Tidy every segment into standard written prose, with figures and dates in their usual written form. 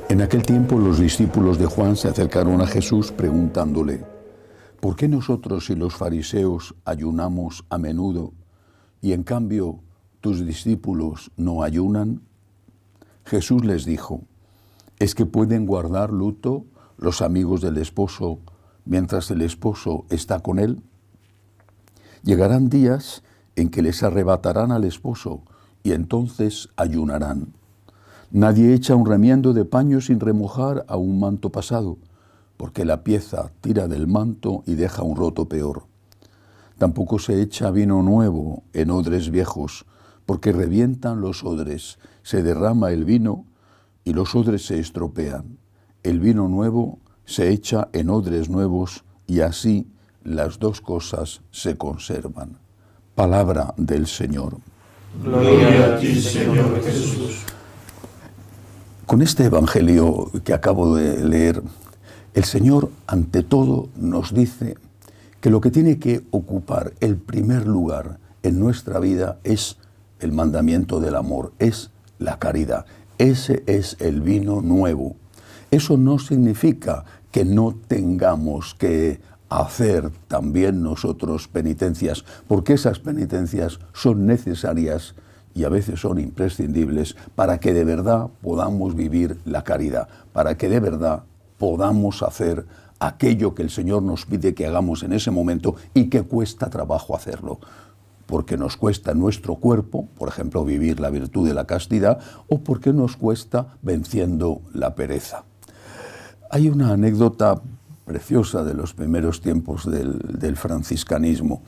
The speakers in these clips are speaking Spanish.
En aquel tiempo los discípulos de Juan se acercaron a Jesús preguntándole: ¿por qué nosotros y los fariseos ayunamos a menudo y en cambio tus discípulos no ayunan? Jesús les dijo: ¿es que pueden guardar luto los amigos del esposo mientras el esposo está con él? Llegarán días en que les arrebatarán al esposo y entonces ayunarán. Nadie echa un remiendo de paño sin remojar a un manto pasado, porque la pieza tira del manto y deja un roto peor. Tampoco se echa vino nuevo en odres viejos, porque revientan los odres, se derrama el vino y los odres se estropean. El vino nuevo se echa en odres nuevos y así las dos cosas se conservan. Palabra del Señor. Gloria a ti, Señor Jesús. Con este evangelio que acabo de leer, el Señor ante todo nos dice que lo que tiene que ocupar el primer lugar en nuestra vida es el mandamiento del amor, es la caridad. Ese es el vino nuevo. Eso no significa que no tengamos que hacer también nosotros penitencias, porque esas penitencias son necesarias y a veces son imprescindibles para que de verdad podamos vivir la caridad, para que de verdad podamos hacer aquello que el Señor nos pide que hagamos en ese momento y que cuesta trabajo hacerlo, porque nos cuesta en nuestro cuerpo, por ejemplo, vivir la virtud de la castidad, o porque nos cuesta venciendo la pereza. Hay una anécdota preciosa de los primeros tiempos del franciscanismo.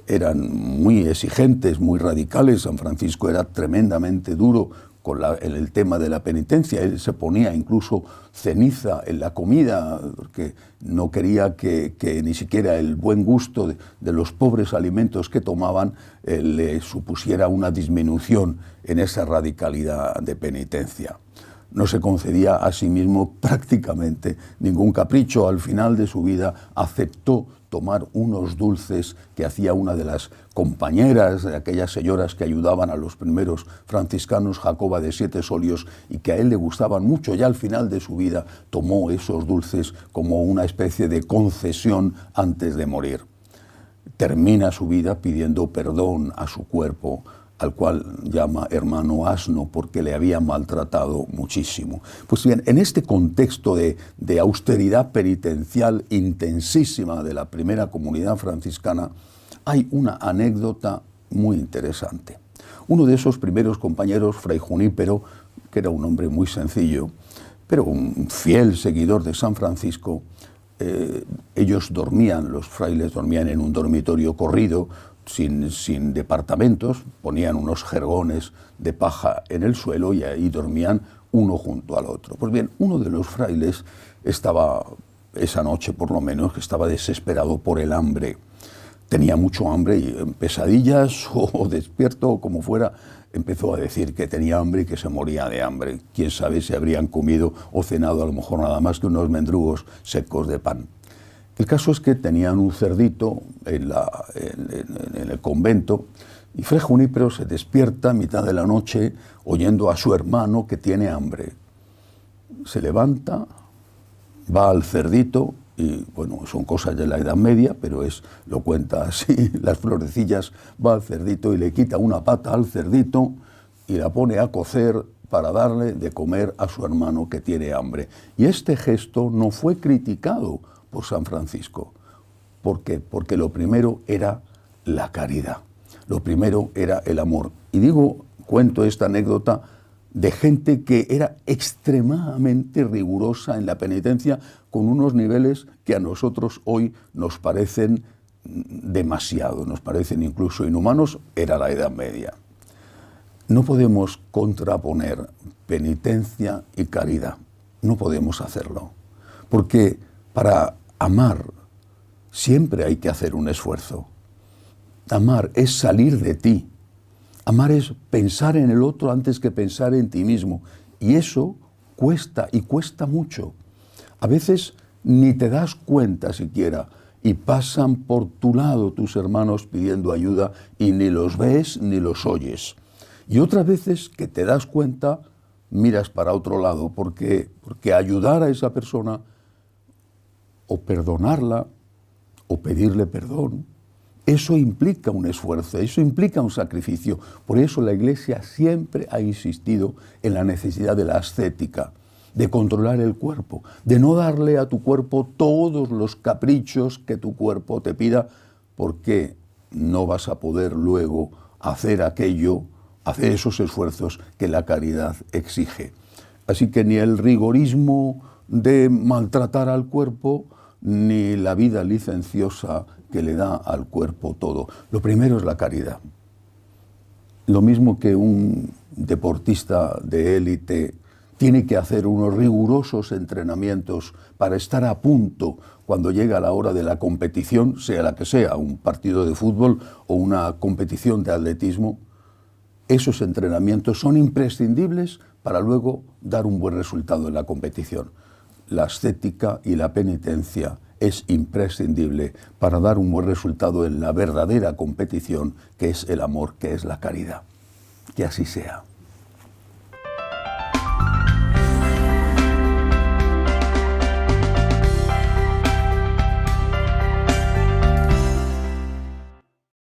Eran muy exigentes, muy radicales. San Francisco era tremendamente duro en el tema de la penitencia. Él se ponía incluso ceniza en la comida porque no quería que ni siquiera el buen gusto de los pobres alimentos que tomaban le supusiera una disminución en esa radicalidad de penitencia. No se concedía a sí mismo prácticamente ningún capricho. Al final de su vida aceptó tomar unos dulces que hacía una de las compañeras de aquellas señoras que ayudaban a los primeros franciscanos, Jacoba de Siete Solios, y que a él le gustaban mucho. Ya al final de su vida tomó esos dulces como una especie de concesión antes de morir. Termina su vida pidiendo perdón a su cuerpo, al cual llama hermano asno porque le había maltratado muchísimo. Pues bien, en este contexto de austeridad penitencial intensísima de la primera comunidad franciscana, hay una anécdota muy interesante. Uno de esos primeros compañeros, Fray Junípero, que era un hombre muy sencillo, pero un fiel seguidor de San Francisco, ellos dormían, los frailes dormían en un dormitorio corrido, sin departamentos, ponían unos jergones de paja en el suelo y ahí dormían uno junto al otro. Pues bien, uno de los frailes estaba, esa noche por lo menos, que estaba desesperado por el hambre. Tenía mucho hambre y en pesadillas o despierto o como fuera, empezó a decir que tenía hambre y que se moría de hambre. Quién sabe si habrían comido o cenado a lo mejor nada más que unos mendrugos secos de pan. El caso es que tenían un cerdito en el convento y Fray Junípero se despierta a mitad de la noche oyendo a su hermano que tiene hambre. Se levanta, va al cerdito y, bueno, son cosas de la Edad Media, pero lo cuenta así, las florecillas, va al cerdito y le quita una pata al cerdito y la pone a cocer para darle de comer a su hermano que tiene hambre. Y este gesto no fue criticado por San Francisco. ¿Por qué? Porque lo primero era la caridad, lo primero era el amor. Y cuento esta anécdota de gente que era extremadamente rigurosa en la penitencia, con unos niveles que a nosotros hoy nos parecen demasiado, nos parecen incluso inhumanos. Era la Edad Media. No podemos contraponer penitencia y caridad, no podemos hacerlo, porque para amar siempre hay que hacer un esfuerzo. Amar es salir de ti. Amar es pensar en el otro antes que pensar en ti mismo. Y eso cuesta, y cuesta mucho. A veces ni te das cuenta siquiera, y pasan por tu lado tus hermanos pidiendo ayuda y ni los ves ni los oyes. Y otras veces que te das cuenta, miras para otro lado, porque ayudar a esa persona, o perdonarla, o pedirle perdón, eso implica un esfuerzo, eso implica un sacrificio. Por eso la Iglesia siempre ha insistido en la necesidad de la ascética, de controlar el cuerpo, de no darle a tu cuerpo todos los caprichos que tu cuerpo te pida, porque no vas a poder luego hacer aquello, hacer esos esfuerzos que la caridad exige. Así que ni el rigorismo de maltratar al cuerpo, ni la vida licenciosa que le da al cuerpo todo. Lo primero es la caridad. Lo mismo que un deportista de élite tiene que hacer unos rigurosos entrenamientos para estar a punto cuando llega la hora de la competición, sea la que sea, un partido de fútbol o una competición de atletismo. Esos entrenamientos son imprescindibles para luego dar un buen resultado en la competición. La ascética y la penitencia es imprescindible para dar un buen resultado en la verdadera competición, que es el amor, que es la caridad. Que así sea.